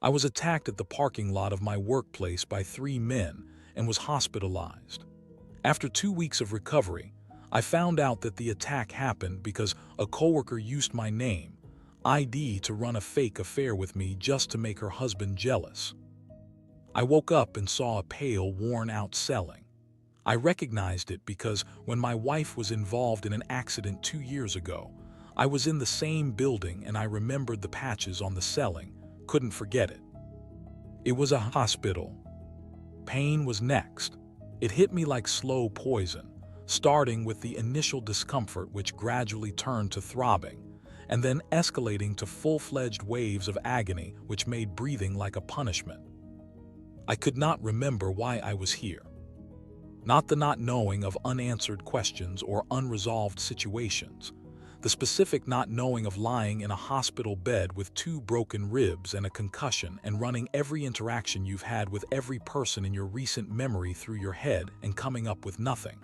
I was attacked at the parking lot of my workplace by 3 men and was hospitalized. After 2 weeks of recovery, I found out that the attack happened because a coworker used my name, ID, to run a fake affair with me just to make her husband jealous. I woke up and saw a pale, worn-out ceiling. I recognized it because when my wife was involved in an accident 2 years ago, I was in the same building and I remembered the patches on the ceiling, couldn't forget it. It was a hospital. Pain was next. It hit me like slow poison, starting with the initial discomfort which gradually turned to throbbing, and then escalating to full-fledged waves of agony which made breathing like a punishment. I could not remember why I was here. Not the not knowing of unanswered questions or unresolved situations. The specific not knowing of lying in a hospital bed with 2 broken ribs and a concussion and running every interaction you've had with every person in your recent memory through your head and coming up with nothing.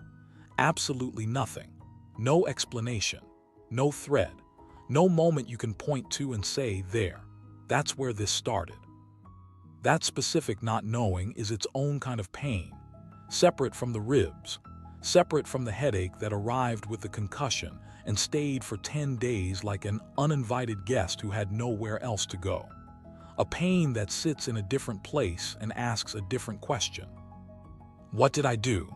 Absolutely nothing. No explanation. No thread. No moment you can point to and say, there. That's where this started. That specific not knowing is its own kind of pain, separate from the ribs, separate from the headache that arrived with the concussion and stayed for 10 days like an uninvited guest who had nowhere else to go. A pain that sits in a different place and asks a different question. What did I do?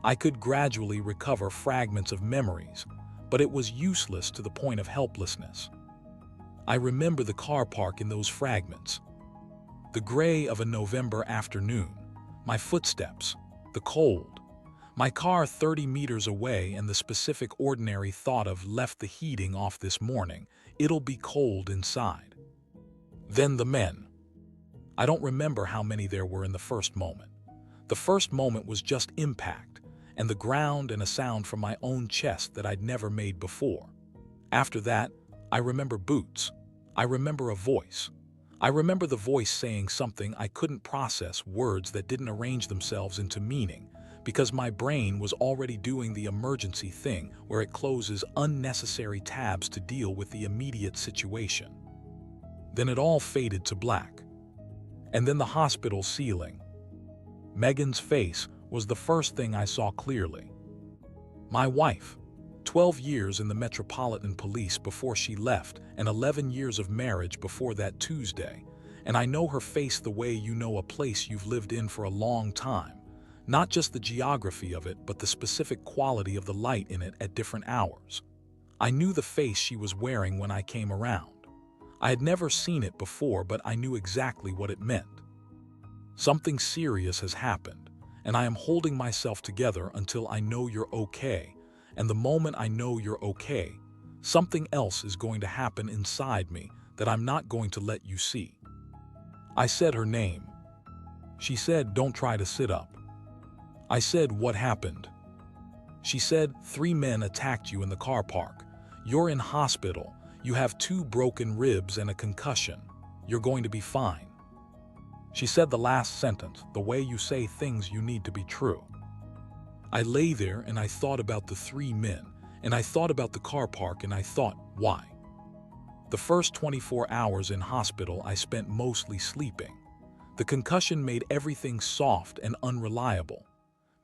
I could gradually recover fragments of memories, but it was useless to the point of helplessness. I remember the car park in those fragments. The gray of a November afternoon, my footsteps, the cold, my car 30 meters away, and the specific ordinary thought of left the heating off this morning, it'll be cold inside. Then the men. I don't remember how many there were in the first moment. The first moment was just impact, and the ground and a sound from my own chest that I'd never made before. After that, I remember boots. I remember a voice. I remember the voice saying something I couldn't process, words that didn't arrange themselves into meaning, because my brain was already doing the emergency thing where it closes unnecessary tabs to deal with the immediate situation. Then it all faded to black. And then the hospital ceiling. Megan's face was the first thing I saw clearly. My wife, 12 years in the Metropolitan Police before she left, and 11 years of marriage before that Tuesday, and I know her face the way you know a place you've lived in for a long time. Not just the geography of it, but the specific quality of the light in it at different hours. I knew the face she was wearing when I came around. I had never seen it before, but I knew exactly what it meant. Something serious has happened, and I am holding myself together until I know you're okay, and the moment I know you're okay, something else is going to happen inside me that I'm not going to let you see. I said her name. She said, "Don't try to sit up." I said, "What happened?" She said, 3 men attacked you in the car park. You're in hospital. You have 2 broken ribs and a concussion. You're going to be fine. She said the last sentence, the way you say things you need to be true. I lay there and I thought about the 3 men, and I thought about the car park, and I thought, why? The first 24 hours in hospital I spent mostly sleeping. The concussion made everything soft and unreliable.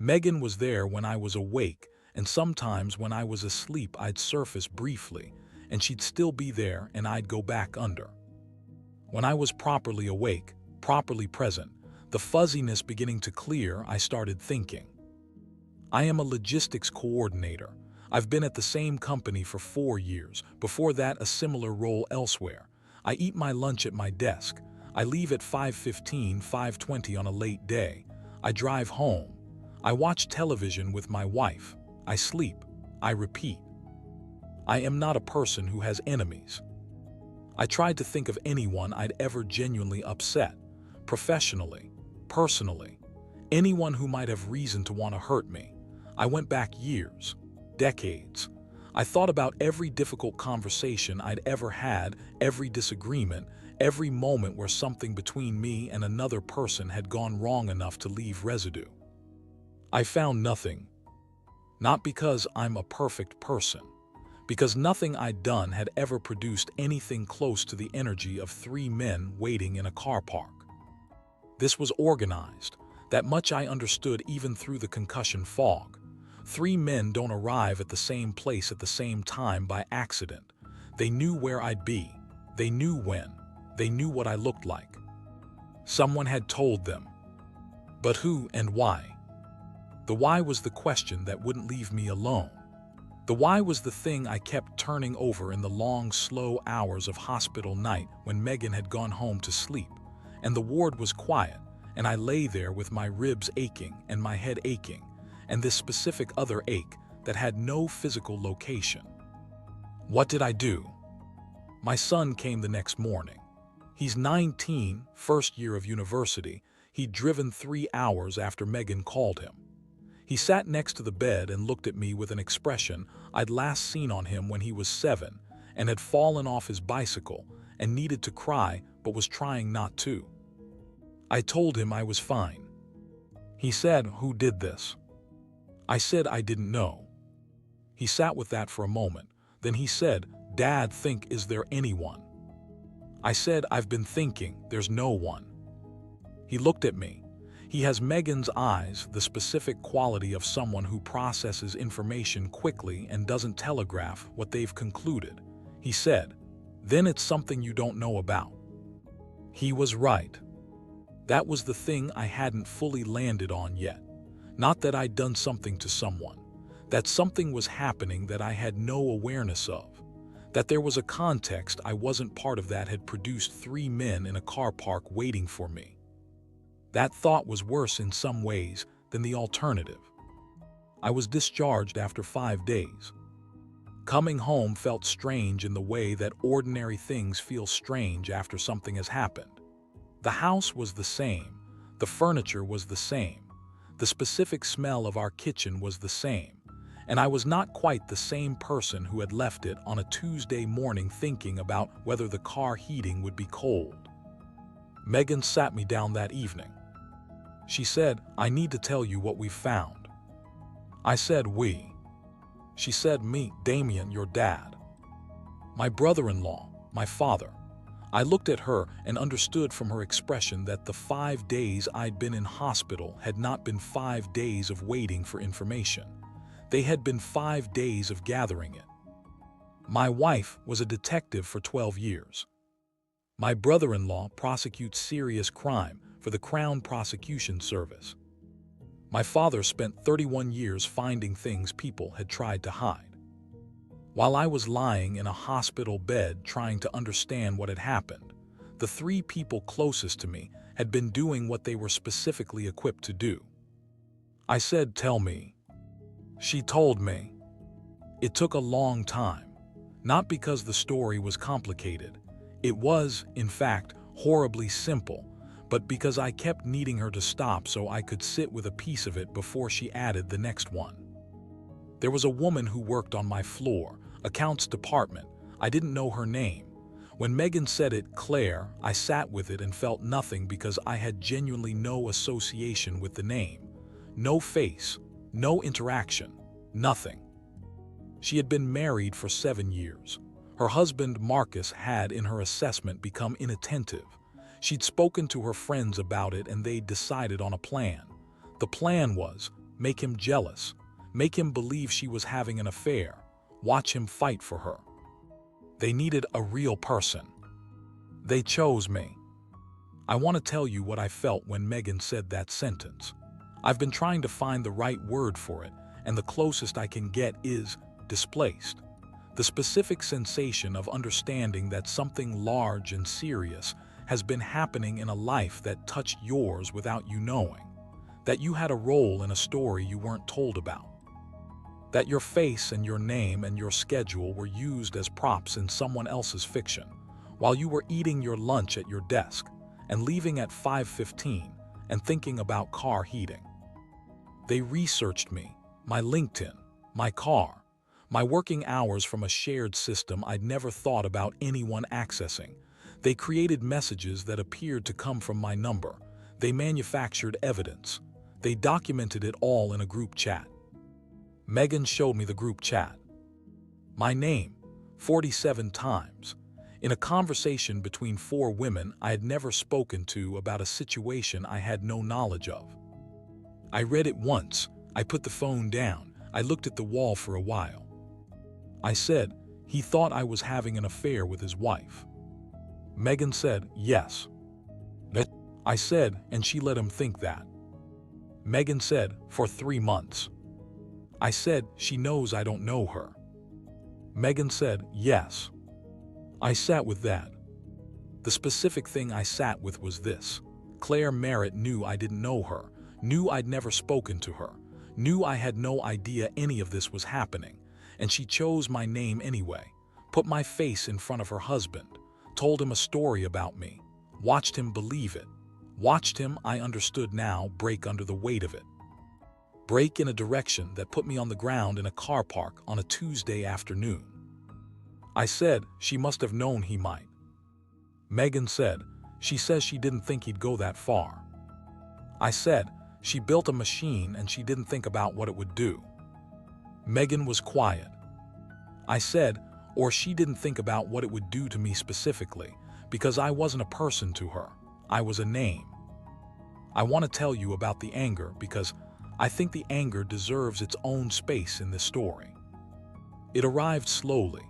Megan was there when I was awake, and sometimes when I was asleep I'd surface briefly, and she'd still be there and I'd go back under. When I was properly awake, properly present, the fuzziness beginning to clear, I started thinking. I am a logistics coordinator. I've been at the same company for 4 years, before that a similar role elsewhere. I eat my lunch at my desk. I leave at 5:15, 5:20 on a late day. I drive home. I watch television with my wife. I sleep. I repeat. I am not a person who has enemies. I tried to think of anyone I'd ever genuinely upset, professionally, personally, anyone who might have reason to want to hurt me. I went back years, decades. I thought about every difficult conversation I'd ever had, every disagreement, every moment where something between me and another person had gone wrong enough to leave residue. I found nothing. Not because I'm a perfect person, because nothing I'd done had ever produced anything close to the energy of 3 men waiting in a car park. This was organized. That much I understood even through the concussion fog. 3 men don't arrive at the same place at the same time by accident. They knew where I'd be. They knew when. They knew what I looked like. Someone had told them. But who and why? The why was the question that wouldn't leave me alone. The why was the thing I kept turning over in the long, slow hours of hospital night when Megan had gone home to sleep, and the ward was quiet, and I lay there with my ribs aching and my head aching, and this specific other ache that had no physical location. What did I do? My son came the next morning. He's 19, first year of university. He'd driven 3 hours after Megan called him. He sat next to the bed and looked at me with an expression I'd last seen on him when he was 7 and had fallen off his bicycle and needed to cry but was trying not to. I told him I was fine. He said, "Who did this?" I said I didn't know. He sat with that for a moment. Then he said, "Dad, is there anyone?" I said, "I've been thinking, there's no one." He looked at me. He has Megan's eyes, the specific quality of someone who processes information quickly and doesn't telegraph what they've concluded. He said, "Then it's something you don't know about." He was right. That was the thing I hadn't fully landed on yet. Not that I'd done something to someone. That something was happening that I had no awareness of. That there was a context I wasn't part of that had produced 3 men in a car park waiting for me. That thought was worse in some ways than the alternative. I was discharged after 5 days. Coming home felt strange in the way that ordinary things feel strange after something has happened. The house was the same. The furniture was the same. The specific smell of our kitchen was the same. And I was not quite the same person who had left it on a Tuesday morning thinking about whether the car heating would be cold. Megan sat me down that evening. She said, "I need to tell you what we've found." I said, "We?" She said, "Me, Damien, your dad. My brother-in-law, my father." I looked at her and understood from her expression that the 5 days I'd been in hospital had not been 5 days of waiting for information. They had been 5 days of gathering it. My wife was a detective for 12 years. My brother-in-law prosecutes serious crime for the Crown Prosecution Service. My father spent 31 years finding things people had tried to hide. While I was lying in a hospital bed trying to understand what had happened, the 3 people closest to me had been doing what they were specifically equipped to do. I said, "Tell me." She told me. It took a long time, not because the story was complicated. It was, in fact, horribly simple, but because I kept needing her to stop so I could sit with a piece of it before she added the next one. There was a woman who worked on my floor, accounts department. I didn't know her name. When Megan said it, Claire, I sat with it and felt nothing because I had genuinely no association with the name. No face, no interaction, nothing. She had been married for 7 years. Her husband, Marcus, had, in her assessment, become inattentive. She'd spoken to her friends about it and they'd decided on a plan. The plan was, make him jealous, make him believe she was having an affair, watch him fight for her. They needed a real person. They chose me. I want to tell you what I felt when Megan said that sentence. I've been trying to find the right word for it, and the closest I can get is displaced. The specific sensation of understanding that something large and serious has been happening in a life that touched yours without you knowing. That you had a role in a story you weren't told about. That your face and your name and your schedule were used as props in someone else's fiction, while you were eating your lunch at your desk and leaving at 5:15 and thinking about car heating. They researched me, my LinkedIn, my car, my working hours from a shared system I'd never thought about anyone accessing. They created messages that appeared to come from my number. They manufactured evidence. They documented it all in a group chat. Megan showed me the group chat. My name, 47 times, in a conversation between 4 women I had never spoken to about a situation I had no knowledge of. I read it once, I put the phone down, I looked at the wall for a while. I said, he thought I was having an affair with his wife. Megan said, yes. I said, and she let him think that. Megan said, for 3 months. I said, she knows I don't know her. Megan said, yes. I sat with that. The specific thing I sat with was this. Claire Merritt knew I didn't know her, knew I'd never spoken to her, knew I had no idea any of this was happening, and she chose my name anyway, put my face in front of her husband, told him a story about me, watched him believe it, watched him, I understood now, break under the weight of it. Break in a direction that put me on the ground in a car park on a Tuesday afternoon. I said, she must have known he might. Megan said, she says she didn't think he'd go that far. I said, she built a machine and she didn't think about what it would do. Megan was quiet. I said, or she didn't think about what it would do to me specifically, because I wasn't a person to her. I was a name. I want to tell you about the anger because I think the anger deserves its own space in this story. It arrived slowly.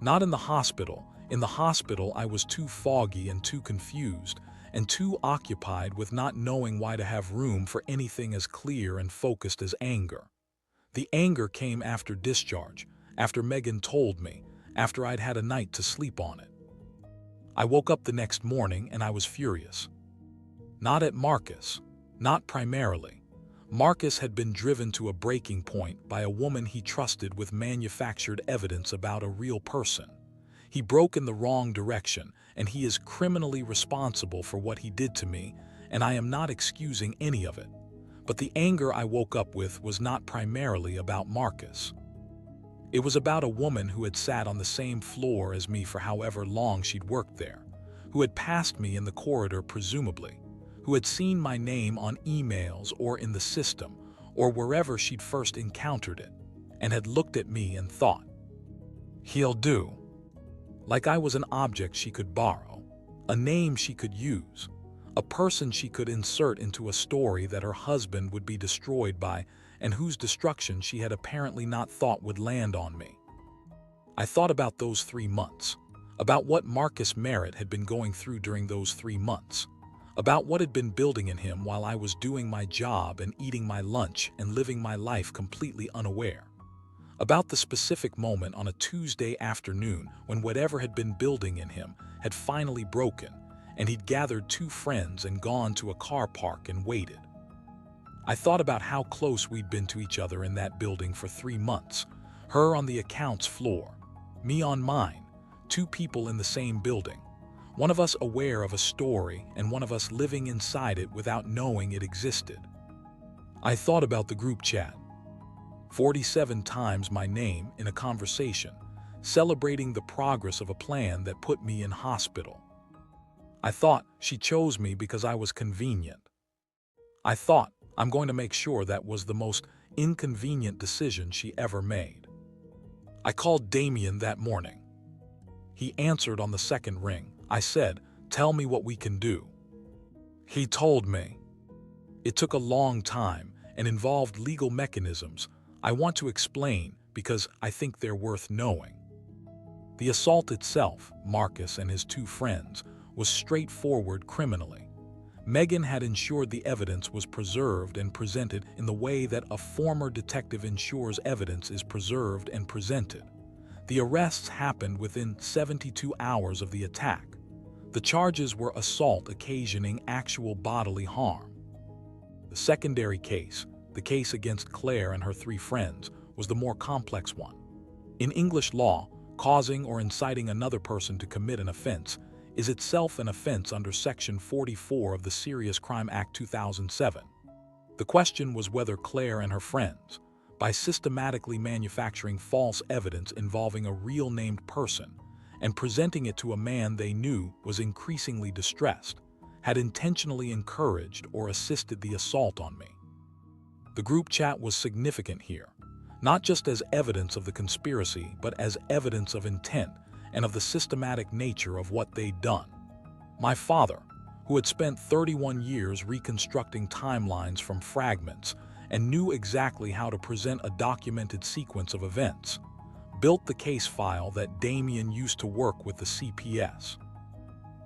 Not in the hospital. In the hospital, I was too foggy and too confused and too occupied with not knowing why to have room for anything as clear and focused as anger. The anger came after discharge, after Megan told me, after I'd had a night to sleep on it. I woke up the next morning and I was furious. Not at Marcus, not primarily. Marcus had been driven to a breaking point by a woman he trusted with manufactured evidence about a real person. He broke in the wrong direction, and he is criminally responsible for what he did to me, and I am not excusing any of it. But the anger I woke up with was not primarily about Marcus. It was about a woman who had sat on the same floor as me for however long she'd worked there, who had passed me in the corridor presumably, who had seen my name on emails or in the system or wherever she'd first encountered it, and had looked at me and thought, he'll do. Like I was an object she could borrow, a name she could use, a person she could insert into a story that her husband would be destroyed by and whose destruction she had apparently not thought would land on me. I thought about those 3 months, about what Marcus Merritt had been going through during those 3 months, about what had been building in him while I was doing my job and eating my lunch and living my life completely unaware, about the specific moment on a Tuesday afternoon when whatever had been building in him had finally broken and he'd gathered 2 friends and gone to a car park and waited. I thought about how close we'd been to each other in that building for 3 months, her on the accounts floor, me on mine, 2 people in the same building, one of us aware of a story and one of us living inside it without knowing it existed. I thought about the group chat. 47 times my name in a conversation, celebrating the progress of a plan that put me in hospital. I thought she chose me because I was convenient. I thought, I'm going to make sure that was the most inconvenient decision she ever made. I called Damien that morning. He answered on the second ring. I said, tell me what we can do. He told me. It took a long time and involved legal mechanisms I want to explain because I think they're worth knowing. The assault itself, Marcus and his 2 friends, was straightforward criminally. Megan had ensured the evidence was preserved and presented in the way that a former detective ensures evidence is preserved and presented. The arrests happened within 72 hours of the attack. The charges were assault occasioning actual bodily harm. The secondary case, the case against Claire and her 3 friends, was the more complex one. In English law, causing or inciting another person to commit an offense is itself an offense under Section 44 of the Serious Crime Act 2007. The question was whether Claire and her friends, by systematically manufacturing false evidence involving a real named person and presenting it to a man they knew was increasingly distressed, had intentionally encouraged or assisted the assault on me. The group chat was significant here, not just as evidence of the conspiracy, but as evidence of intent and of the systematic nature of what they'd done. My father, who had spent 31 years reconstructing timelines from fragments and knew exactly how to present a documented sequence of events, built the case file that Damien used to work with the CPS.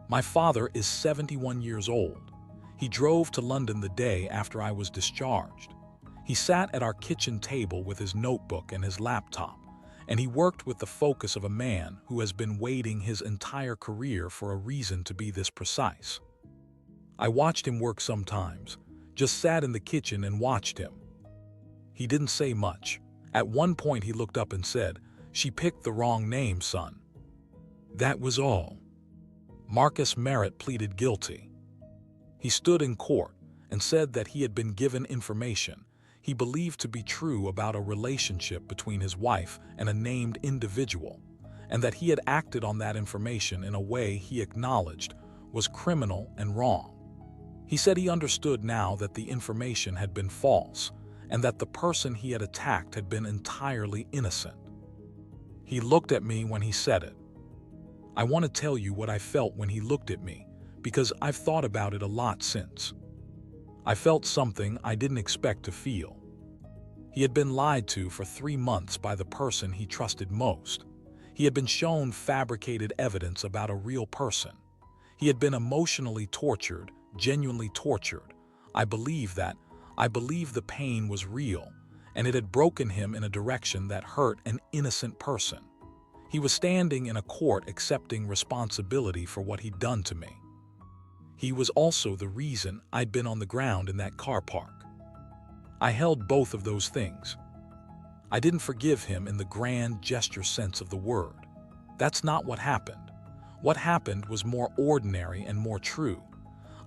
My father is 71 years old. He drove to London the day after I was discharged. He sat at our kitchen table with his notebook and his laptop, and he worked with the focus of a man who has been waiting his entire career for a reason to be this precise. I watched him work sometimes, just sat in the kitchen and watched him. He didn't say much. At one point he looked up and said, "She picked the wrong name, son." That was all. Marcus Merritt pleaded guilty. He stood in court and said that he had been given information he believed to be true about a relationship between his wife and a named individual, and that he had acted on that information in a way he acknowledged was criminal and wrong. He said he understood now that the information had been false, and that the person he had attacked had been entirely innocent. He looked at me when he said it. I want to tell you what I felt when he looked at me, because I've thought about it a lot since. I felt something I didn't expect to feel. He had been lied to for 3 months by the person he trusted most. He had been shown fabricated evidence about a real person. He had been emotionally tortured, genuinely tortured. I believe that. I believe the pain was real, and it had broken him in a direction that hurt an innocent person. He was standing in a court accepting responsibility for what he'd done to me. He was also the reason I'd been on the ground in that car park. I held both of those things. I didn't forgive him in the grand gesture sense of the word. That's not what happened. What happened was more ordinary and more true.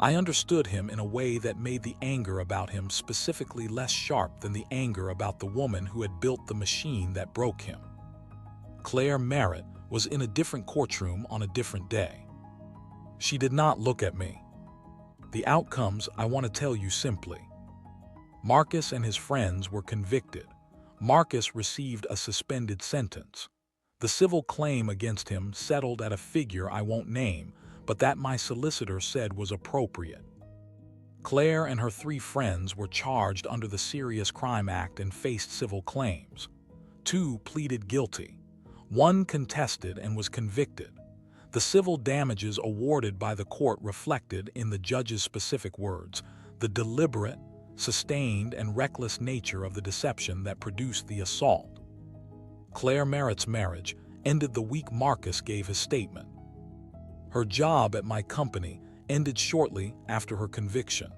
I understood him in a way that made the anger about him specifically less sharp than the anger about the woman who had built the machine that broke him. Claire Merritt was in a different courtroom on a different day. She did not look at me. The outcomes I want to tell you simply. Marcus and his friends were convicted. Marcus received a suspended sentence. The civil claim against him settled at a figure I won't name, but that my solicitor said was appropriate. Claire and her 3 friends were charged under the Serious Crime Act and faced civil claims. 2 pleaded guilty. 1 contested and was convicted. The civil damages awarded by the court reflected, in the judge's specific words, the deliberate, sustained, and reckless nature of the deception that produced the assault. Claire Merritt's marriage ended the week Marcus gave his statement. Her job at my company ended shortly after her conviction.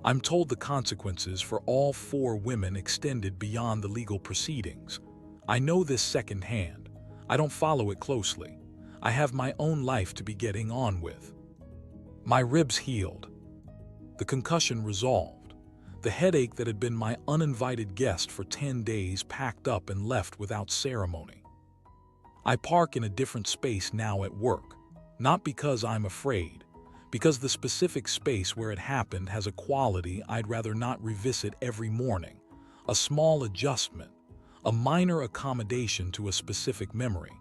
I'm told the consequences for all 4 women extended beyond the legal proceedings. I know this secondhand. I don't follow it closely. I have my own life to be getting on with. My ribs healed. The concussion resolved. The headache that had been my uninvited guest for 10 days packed up and left without ceremony. I park in a different space now at work, not because I'm afraid, because the specific space where it happened has a quality I'd rather not revisit every morning, a small adjustment, a minor accommodation to a specific memory.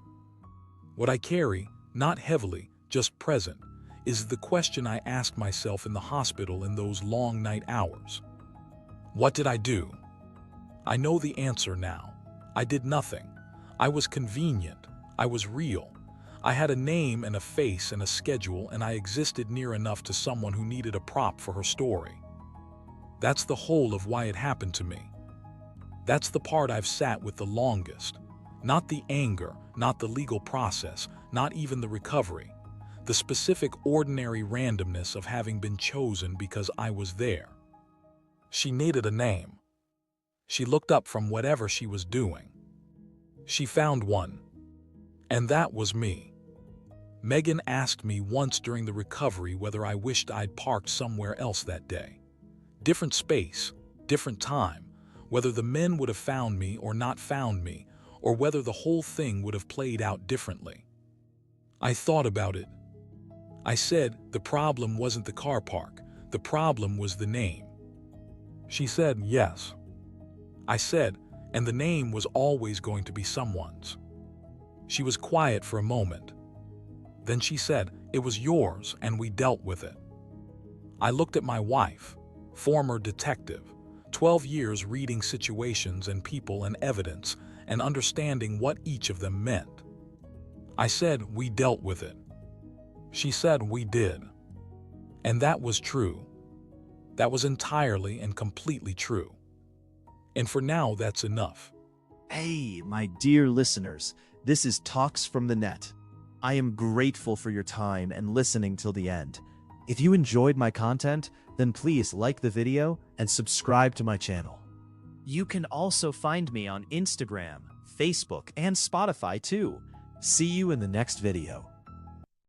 What I carry, not heavily, just present, is the question I asked myself in the hospital in those long night hours. What did I do? I know the answer now. I did nothing. I was convenient. I was real. I had a name and a face and a schedule, and I existed near enough to someone who needed a prop for her story. That's the whole of why it happened to me. That's the part I've sat with the longest. Not the anger, not the legal process, not even the recovery. The specific ordinary randomness of having been chosen because I was there. She needed a name. She looked up from whatever she was doing. She found one. And that was me. Megan asked me once during the recovery whether I wished I'd parked somewhere else that day. Different space, different time, whether the men would have found me or not found me, or whether the whole thing would have played out differently. I thought about it. I said the problem wasn't the car park, the problem was the name. She said yes. I said, and the name was always going to be someone's. She was quiet for a moment. Then she said, "It was yours, and we dealt with it." I looked at my wife, former detective, 12 years reading situations and people and evidence and understanding what each of them meant. I said, "We dealt with it." She said, "We did." And that was true. That was entirely and completely true. And for now, that's enough. Hey, my dear listeners, this is Talks from the Net. I am grateful for your time and listening till the end. If you enjoyed my content, then please like the video and subscribe to my channel. You can also find me on Instagram, Facebook, and Spotify too. See you in the next video.